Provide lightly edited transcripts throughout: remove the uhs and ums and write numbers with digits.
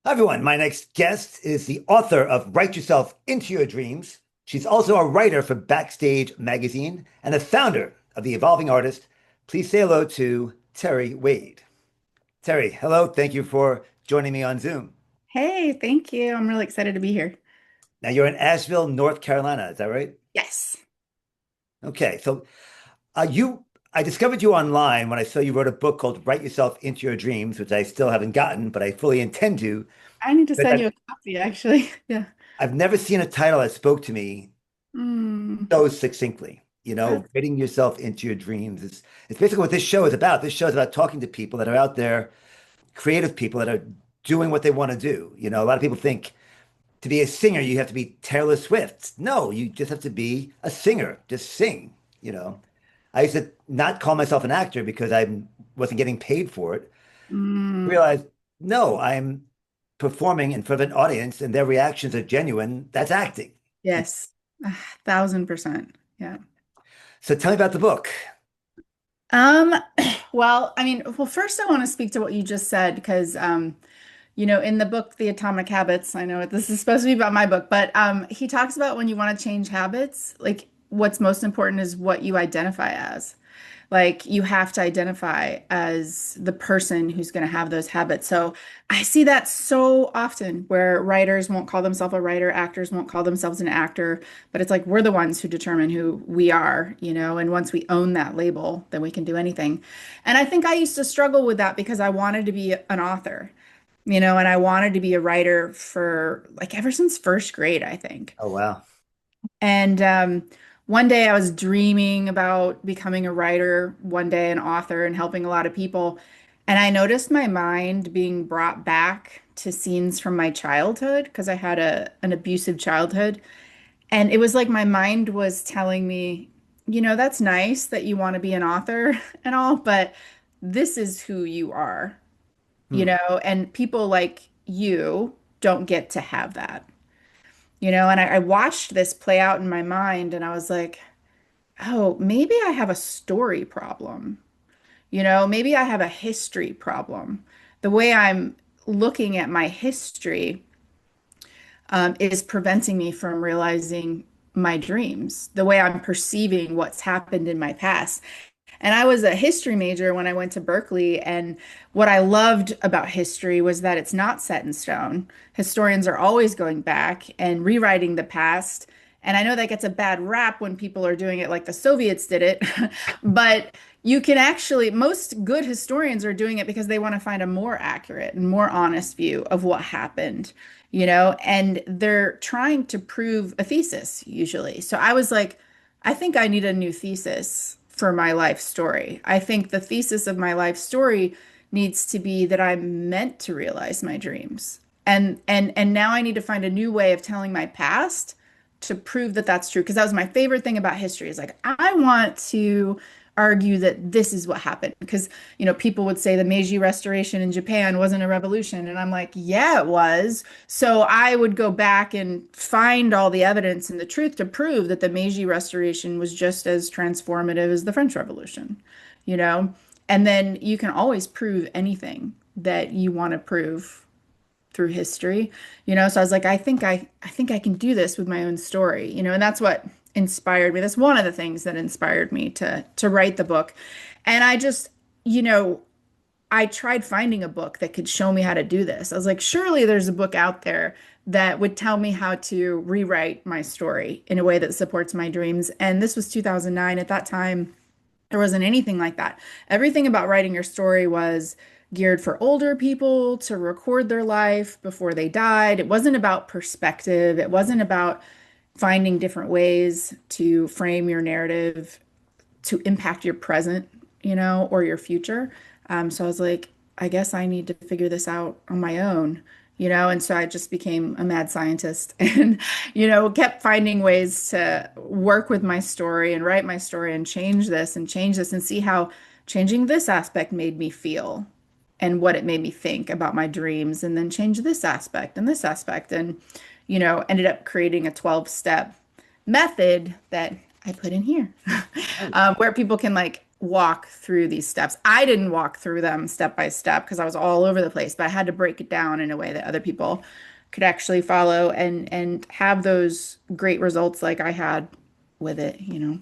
Hi, everyone. My next guest is the author of Write Yourself Into Your Dreams. She's also a writer for Backstage Magazine and the founder of The Evolving Artist. Please say hello to Teri Wade. Teri, hello. Thank you for joining me on Zoom. Hey, thank you. I'm really excited to be here. Now, you're in Asheville, North Carolina. Is that right? Yes. Okay. I discovered you online when I saw you wrote a book called Write Yourself Into Your Dreams, which I still haven't gotten, but I fully intend to. I need to But send you a copy, actually. Yeah. I've never seen a title that spoke to me Mm, so succinctly. that's Fitting yourself into your dreams. It's basically what this show is about. This show is about talking to people that are out there, creative people that are doing what they want to do. A lot of people think to be a singer, you have to be Taylor Swift. No, you just have to be a singer. Just sing. I used to not call myself an actor because I wasn't getting paid for it. I mm, realized, no, I'm performing in front of an audience and their reactions are genuine. That's acting. yes. 1,000%. Yeah. So tell me about the book. Um, well, first I want to speak to what you just said because in the book The Atomic Habits, I know this is supposed to be about my book, but he talks about when you want to change habits, like what's most important is what you identify as. Like you have to identify as the person who's going to have those habits. So I see that so often where writers won't call themselves a writer, actors won't call themselves an actor, but it's like we're the ones who determine who we are. And once we own that label, then we can do anything. And I think I used to struggle with that because I wanted to be an author, and I wanted to be a writer for like ever since first grade, I think. Oh, wow. And one day I was dreaming about becoming a writer, one day an author, and helping a lot of people. And I noticed my mind being brought back to scenes from my childhood because I had an abusive childhood. And it was like my mind was telling me, that's nice that you want to be an author and all, but this is who you are, Hmm. and people like you don't get to have that. And I watched this play out in my mind and I was like, oh, maybe I have a story problem. Maybe I have a history problem. The way I'm looking at my history is preventing me from realizing my dreams, the way I'm perceiving what's happened in my past. And I was a history major when I went to Berkeley. And what I loved about history was that it's not set in stone. Historians are always going back and rewriting the past. And I know that gets a bad rap when people are doing it like the Soviets did it. But you can actually, most good historians are doing it because they want to find a more accurate and more honest view of what happened, and they're trying to prove a thesis usually. So I was like, I think I need a new thesis for my life story. I think the thesis of my life story needs to be that I'm meant to realize my dreams. And now I need to find a new way of telling my past to prove that that's true because that was my favorite thing about history is like I want to argue that this is what happened because people would say the Meiji Restoration in Japan wasn't a revolution and I'm like yeah it was, so I would go back and find all the evidence and the truth to prove that the Meiji Restoration was just as transformative as the French Revolution, you know? And then you can always prove anything that you want to prove through history. So I was like, I think I can do this with my own story, and that's what inspired me. That's one of the things that inspired me to write the book. And you know, I tried finding a book that could show me how to do this. I was like, surely there's a book out there that would tell me how to rewrite my story in a way that supports my dreams. And this was 2009. At that time, there wasn't anything like that. Everything about writing your story was geared for older people to record their life before they died. It wasn't about perspective. It wasn't about finding different ways to frame your narrative to impact your present, or your future. So I was like, I guess I need to figure this out on my own, and so I just became a mad scientist and, kept finding ways to work with my story and write my story and change this and see how changing this aspect made me feel and what it made me think about my dreams and then change this aspect and, ended up creating a 12-step method that I put in here, Nice. where people can like walk through these steps. I didn't walk through them step by step because I was all over the place, but I had to break it down in a way that other people could actually follow and have those great results like I had with it, you know.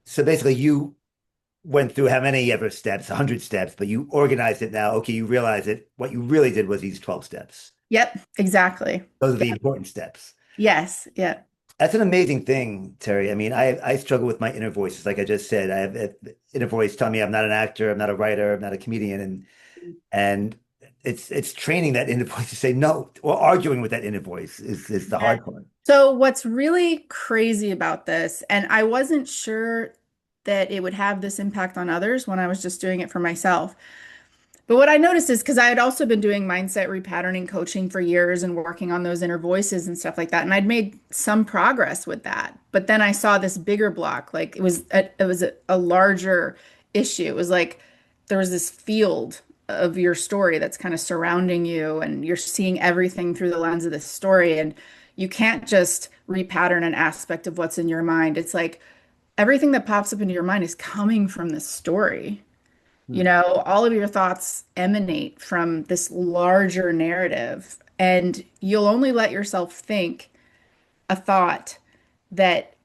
So basically, you went through how many ever steps, 100 steps, but you organized it now. Okay, you realize it. What you really did was these 12 steps. Yep, exactly. Those are the important steps. Yes, yeah. That's an amazing thing, Terry. I mean, I struggle with my inner voices. Like I just said, I have an inner voice telling me I'm not an actor, I'm not a writer, I'm not a comedian, and it's training that inner voice to say no, or arguing with that inner voice is the Yeah. hard part. So what's really crazy about this, and I wasn't sure that it would have this impact on others when I was just doing it for myself. But what I noticed is because I had also been doing mindset repatterning coaching for years and working on those inner voices and stuff like that, and I'd made some progress with that. But then I saw this bigger block, like it was a larger issue. It was like there was this field of your story that's kind of surrounding you, and you're seeing everything through the lens of this story, and you can't just repattern an aspect of what's in your mind. It's like everything that pops up into your mind is coming from this story. Hmm. You know, all of your thoughts emanate from this larger narrative, and you'll only let yourself think a thought that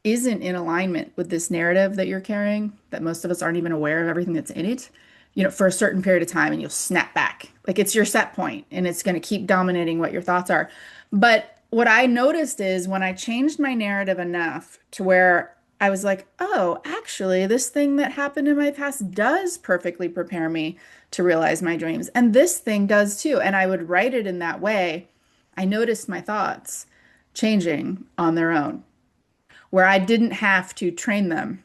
isn't in alignment with this narrative that you're carrying, that most of us aren't even aware of everything that's in it, you know, for a certain period of time, and you'll snap back. Like it's your set point, and it's going to keep dominating what your thoughts are. But what I noticed is when I changed my narrative enough to where I was like, oh, actually, this thing that happened in my past does perfectly prepare me to realize my dreams. And this thing does too. And I would write it in that way. I noticed my thoughts changing on their own, where I didn't have to train them.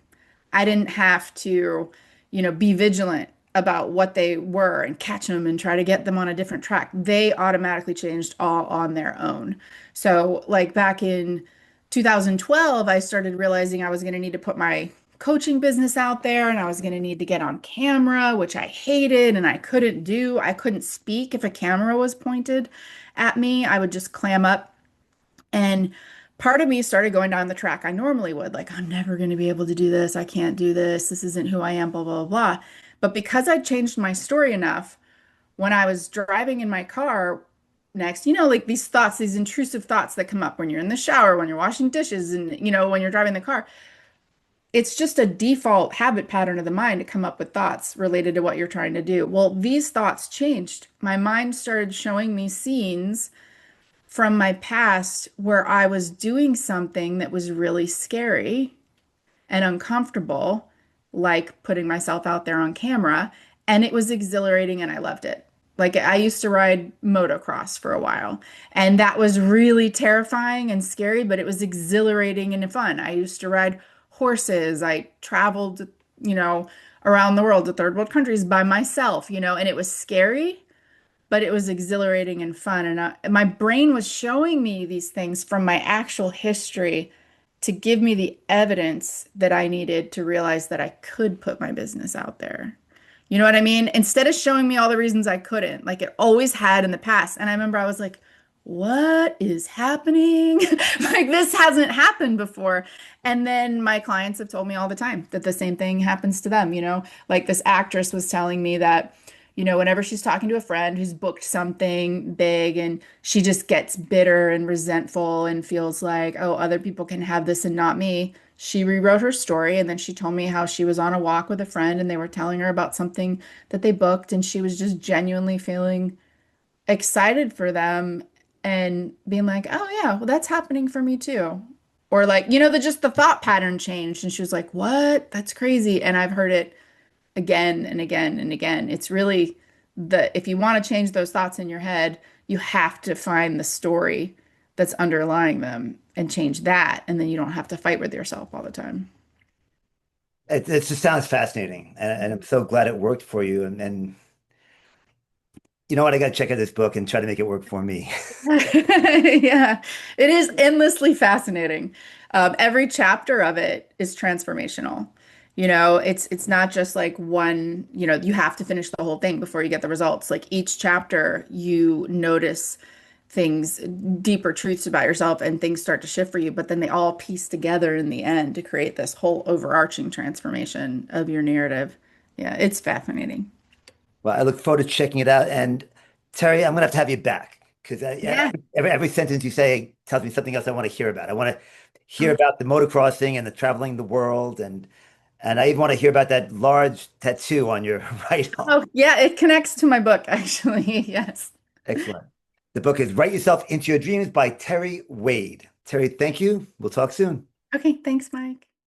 I didn't have to, you know, be vigilant about what they were and catch them and try to get them on a different track. They automatically changed all on their own. So, like back in 2012, I started realizing I was going to need to put my coaching business out there and I was going to need to get on camera, which I hated and I couldn't do. I couldn't speak if a camera was pointed at me. I would just clam up, and part of me started going down the track I normally would, like, I'm never going to be able to do this. I can't do this. This isn't who I am, blah, blah, blah. But because I'd changed my story enough, when I was driving in my car next, you know, like these thoughts, these intrusive thoughts that come up when you're in the shower, when you're washing dishes, and, you know, when you're driving the car, it's just a default habit pattern of the mind to come up with thoughts related to what you're trying to do. Well, these thoughts changed. My mind started showing me scenes from my past where I was doing something that was really scary and uncomfortable, like putting myself out there on camera, and it was exhilarating and I loved it. Like I used to ride motocross for a while, and that was really terrifying and scary, but it was exhilarating and fun. I used to ride horses. I traveled, you know, around the world to third world countries by myself, you know, and it was scary, but it was exhilarating and fun. And my brain was showing me these things from my actual history to give me the evidence that I needed to realize that I could put my business out there. You know what I mean? Instead of showing me all the reasons I couldn't, like it always had in the past. And I remember I was like, what is happening? Like this hasn't happened before. And then my clients have told me all the time that the same thing happens to them, you know? Like this actress was telling me that, you know, whenever she's talking to a friend who's booked something big and she just gets bitter and resentful and feels like, oh, other people can have this and not me. She rewrote her story and then she told me how she was on a walk with a friend and they were telling her about something that they booked and she was just genuinely feeling excited for them and being like, oh yeah, well that's happening for me too. Or like, you know, the thought pattern changed and she was like, what? That's crazy. And I've heard it again and again and again. It's really if you want to change those thoughts in your head, you have to find the story that's underlying them and change that. And then you don't have to fight with yourself all the time. It just sounds fascinating, and I'm so glad it worked for you. And you know what? I got to check out this book and try to make it work for me. Yeah, it is endlessly fascinating. Every chapter of it is transformational. You know, it's not just like one, you know, you have to finish the whole thing before you get the results. Like each chapter, you notice things, deeper truths about yourself, and things start to shift for you, but then they all piece together in the end to create this whole overarching transformation of your narrative. Yeah, it's fascinating. Well, I look forward to checking it out. And Terry, I'm gonna have to have you back because Yeah. every sentence you say tells me something else I want to hear about. I want to hear about the motocrossing and the traveling the world, and I even want to hear about that large tattoo on your right arm. Oh, yeah, it connects to my book, actually. Yes. Excellent. The book is Write Yourself into Your Dreams by Terry Wade. Terry, thank you. We'll talk soon. Okay, thanks, Mike.